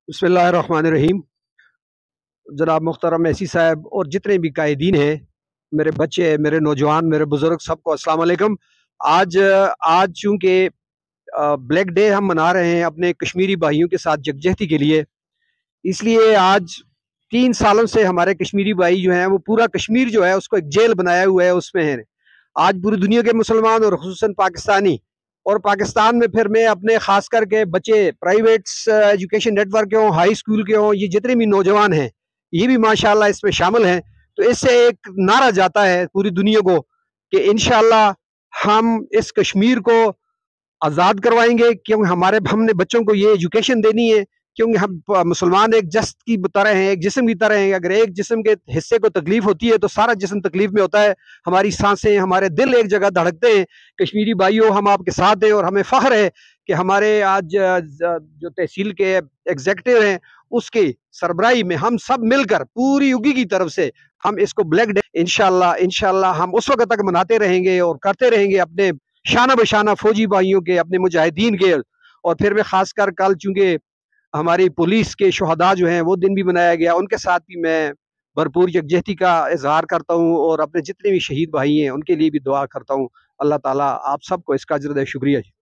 बिस्मिल्लाहिर्रहमानिर्रहीम। जनाब मुख्तरम ऐसी साहब और जितने भी कायदीन हैं, मेरे बच्चे, मेरे नौजवान, मेरे बुजुर्ग, सबको अस्सलाम वालेकुम। आज आज चूंकि ब्लैक डे हम मना रहे हैं अपने कश्मीरी भाइयों के साथ यकजहती के लिए, इसलिए आज 3 सालों से हमारे कश्मीरी भाई जो हैं वो पूरा कश्मीर जो है उसको एक जेल बनाया हुआ है, उसमें है। आज पूरी दुनिया के मुसलमान और खुसूसन पाकिस्तानी और पाकिस्तान में फिर मैं अपने खास करके बच्चे प्राइवेट एजुकेशन नेटवर्क के हों, हाई स्कूल के हों, ये जितने भी नौजवान हैं ये भी माशाल्लाह इसमें शामिल हैं। तो इससे एक नारा जाता है पूरी दुनिया को कि इंशाल्लाह हम इस कश्मीर को आज़ाद करवाएंगे, क्योंकि हमने बच्चों को ये एजुकेशन देनी है। क्योंकि हम मुसलमान एक जस्त की तरह हैं, एक जिस्म की तरह हैं। अगर एक जिस्म के हिस्से को तकलीफ होती है तो सारा जिस्म तकलीफ में होता है। हमारी सांसें, हमारे दिल एक जगह धड़कते हैं। कश्मीरी भाइयों, हम आपके साथ हैं और हमें फ़ख्र है कि हमारे आज जो तहसील के एग्जेक्टिव हैं उसकी सरबराही में हम सब मिलकर पूरी यूगी की तरफ से हम इसको ब्लैक डे इंशाल्लाह हम उस वक्त तक मनाते रहेंगे और करते रहेंगे अपने शाना बशाना फौजी भाइयों के, अपने मुजाहिदीन के। और फिर मैं खासकर कल चूंकि हमारी पुलिस के शहदा जो हैं वो दिन भी मनाया गया, उनके साथ भी मैं भरपूर यकजहती का इजहार करता हूँ और अपने जितने भी शहीद भाई हैं उनके लिए भी दुआ करता हूँ। अल्लाह ताला आप सबको इसका अजर दे। शुक्रिया जी।